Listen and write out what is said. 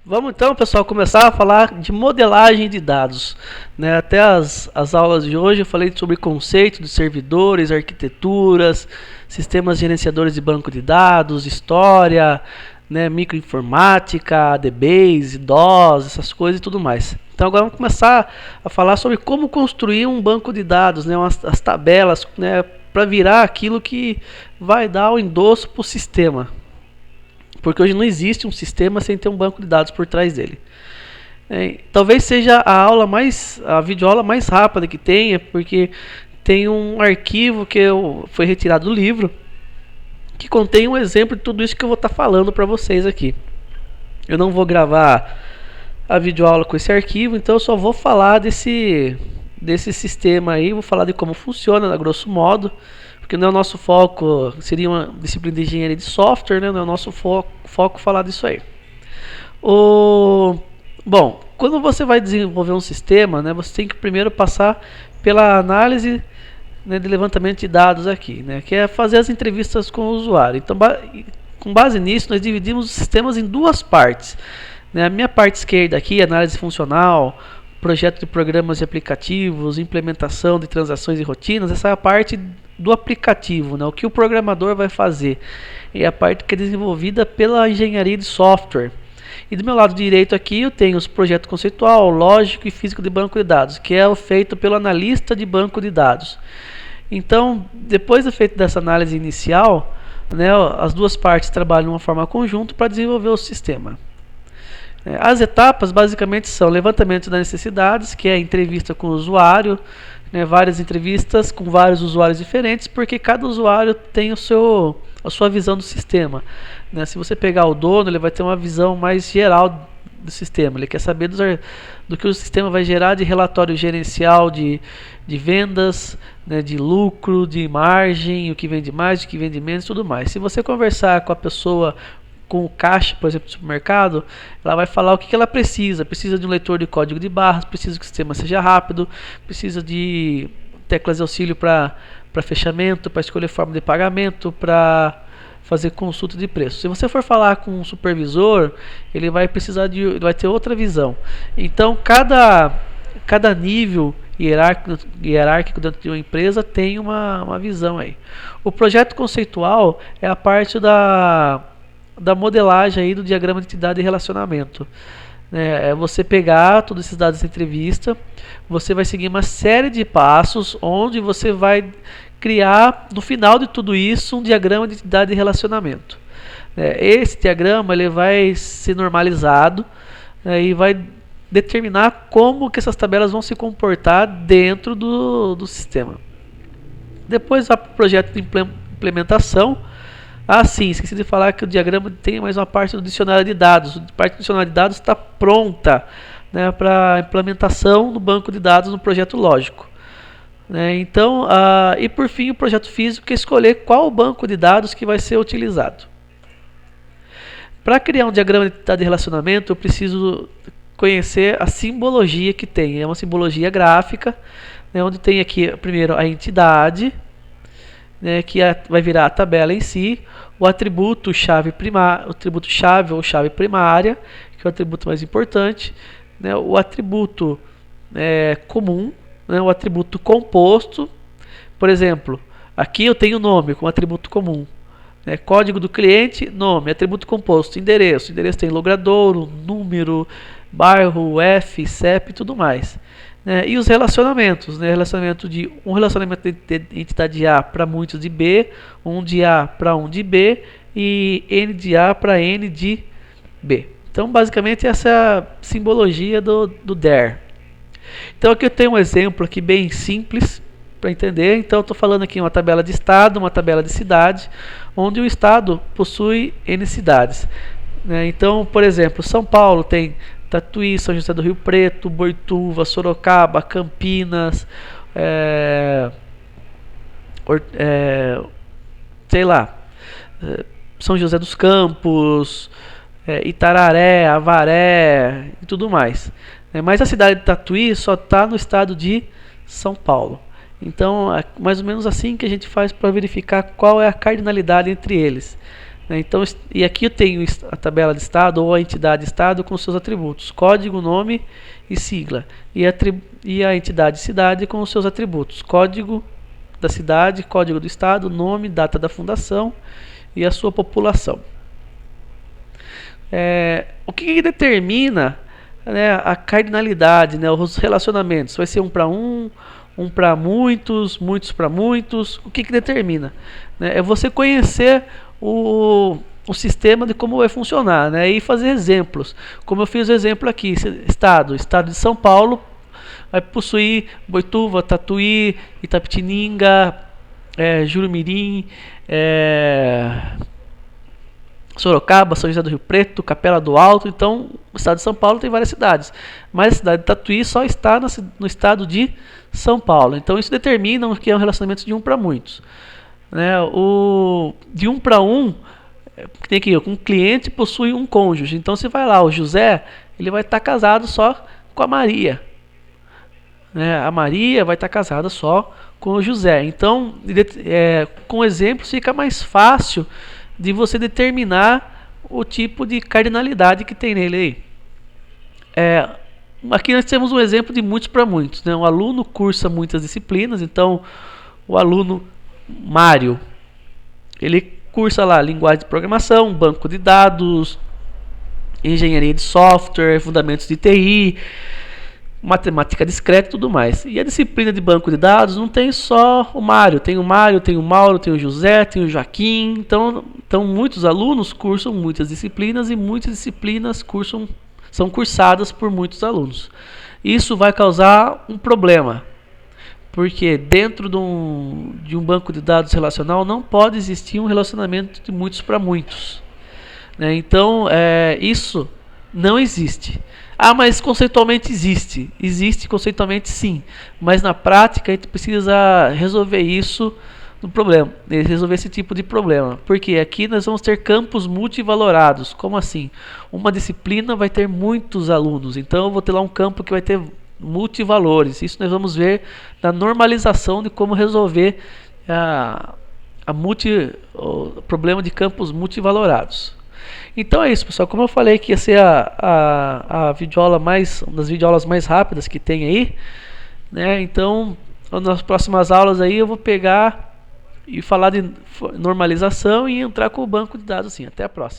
Vamos então, pessoal, começar a falar de modelagem de dados, né? Até as aulas de hoje eu falei sobre conceito de servidores, arquiteturas, sistemas gerenciadores de banco de dados, história, né? Microinformática, DBase, DOS, essas coisas e tudo mais. Então agora vamos começar a falar sobre como construir um banco de dados, né? As tabelas, né? Para virar aquilo que vai dar o endosso para o sistema. Porque hoje não existe um sistema sem ter um banco de dados por trás dele. Talvez seja a videoaula mais rápida que tenha, porque tem um arquivo que foi retirado do livro, que contém um exemplo de tudo isso que eu vou estar falando para vocês aqui. Eu não vou gravar a videoaula com esse arquivo, então eu só vou falar desse sistema aí, vou falar de como funciona, a grosso modo, porque não é o nosso foco, seria uma disciplina de engenharia de software, né? Não é o nosso foco falar disso aí. Bom, quando você vai desenvolver um sistema, né, você tem que primeiro passar pela análise, né, de levantamento de dados aqui, né, que é fazer as entrevistas com o usuário. Então, com base nisso, nós dividimos os sistemas em duas partes. Né, a minha parte esquerda aqui, análise funcional, projeto de programas e aplicativos, implementação de transações e rotinas, essa é a parte do aplicativo, né? O que o programador vai fazer. É a parte que é desenvolvida pela engenharia de software. E do meu lado direito aqui eu tenho os projetos conceitual, lógico e físico de banco de dados, que é o feito pelo analista de banco de dados. Então, depois do feito dessa análise inicial, né, as duas partes trabalham de uma forma conjunta para desenvolver o sistema. As etapas basicamente são levantamento das necessidades, que é a entrevista com o usuário, né, várias entrevistas com vários usuários diferentes, porque cada usuário tem a sua visão do sistema. Né? Se você pegar o dono, ele vai ter uma visão mais geral do sistema. Ele quer saber do que o sistema vai gerar de relatório gerencial de vendas, né, de lucro, de margem, o que vende mais, o que vende menos e tudo mais. Se você conversar com a pessoa, com o caixa, por exemplo, do supermercado, ela vai falar o que ela precisa. Precisa de um leitor de código de barras, precisa que o sistema seja rápido, precisa de teclas de auxílio para fechamento, para escolher forma de pagamento, para fazer consulta de preço. Se você for falar com um supervisor, ele vai ter outra visão. Então, cada nível hierárquico dentro de uma empresa tem uma visão aí. O projeto conceitual é a parte da modelagem aí do diagrama de entidade e relacionamento. É você pegar todos esses dados da entrevista, você vai seguir uma série de passos onde você vai criar, no final de tudo isso, um diagrama de entidade e relacionamento. Esse diagrama ele vai ser normalizado, e vai determinar como que essas tabelas vão se comportar dentro do sistema. Depois vai para o projeto de implementação. Sim, esqueci de falar que o diagrama tem mais uma parte do dicionário de dados. A parte do dicionário de dados está pronta, né, para implementação no banco de dados no projeto lógico. Então, e por fim, o projeto físico, que é escolher qual banco de dados que vai ser utilizado. Para criar um diagrama de entidade de relacionamento, eu preciso conhecer a simbologia que tem. É uma simbologia gráfica, né, onde tem aqui primeiro a entidade, né, que vai virar a tabela em si, o atributo chave primário, o atributo chave ou chave primária, que é o atributo mais importante, né, o atributo comum, né, o atributo composto. Por exemplo, aqui eu tenho nome como atributo comum, né, código do cliente, nome, atributo composto, endereço tem logradouro, número, bairro, F, CEP e tudo mais. E os relacionamentos, né? Relacionamento de entidade A para muitos de B, um de A para um de B e N de A para N de B. Então, basicamente, essa é a simbologia do DER. Então, aqui eu tenho um exemplo aqui bem simples para entender. Então, eu estou falando aqui uma tabela de estado, uma tabela de cidade, onde o estado possui N cidades. Então, por exemplo, São Paulo tem Tatuí, São José do Rio Preto, Boituva, Sorocaba, Campinas, São José dos Campos, Itararé, Avaré e tudo mais. Mas a cidade de Tatuí só está no estado de São Paulo. Então, é mais ou menos assim que a gente faz para verificar qual é a cardinalidade entre eles. né? Então, e aqui eu tenho a tabela de estado ou a entidade estado com seus atributos, código, nome e sigla. E a entidade cidade com os seus atributos, código da cidade, código do estado, nome, data da fundação e a sua população. O que determina, né, a cardinalidade, né, os relacionamentos? Vai ser um para muitos, muitos para muitos. O que determina? Né, é você conhecer o sistema de como vai funcionar, né, e fazer exemplos. Como eu fiz o exemplo aqui, estado de São Paulo vai possuir Boituva, Tatuí, Itapetininga, Jurumirim, Sorocaba, São José do Rio Preto, Capela do Alto. Então, o estado de São Paulo tem várias cidades, mas a cidade de Tatuí só está no estado de São Paulo. Então, isso determina o que é um relacionamento de um para muitos, né? De um para um, tem aqui, um cliente possui um cônjuge. Então, você vai lá, o José, ele vai estar casado só com a Maria, né? A Maria vai estar casada só com o José. Então, com exemplos fica mais fácil de você determinar o tipo de cardinalidade que tem nele aí. Aqui nós temos um exemplo de muitos para muitos, né? Um aluno cursa muitas disciplinas. Então, o aluno Mário, ele cursa lá linguagem de programação, banco de dados, engenharia de software, fundamentos de TI, matemática discreta e tudo mais. E a disciplina de banco de dados não tem só o Mário, tem o Mauro, tem o José, tem o Joaquim. Então muitos alunos cursam muitas disciplinas e muitas disciplinas são cursadas por muitos alunos. Isso vai causar um problema, porque dentro de um banco de dados relacional não pode existir um relacionamento de muitos para muitos, né? Então, isso não existe. Mas conceitualmente existe. Existe conceitualmente, sim. Mas na prática a gente precisa resolver resolver esse tipo de problema. Porque aqui nós vamos ter campos multivalorados. Como assim? Uma disciplina vai ter muitos alunos. Então eu vou ter lá um campo que vai ter multivalores. Isso nós vamos ver na normalização de como resolver o problema de campos multivalorados. Então é isso, pessoal. Como eu falei que ia ser a videoaula uma das videoaulas mais rápidas que tem aí, né? Então, nas próximas aulas aí eu vou pegar e falar de normalização e entrar com o banco de dados, assim. Até a próxima.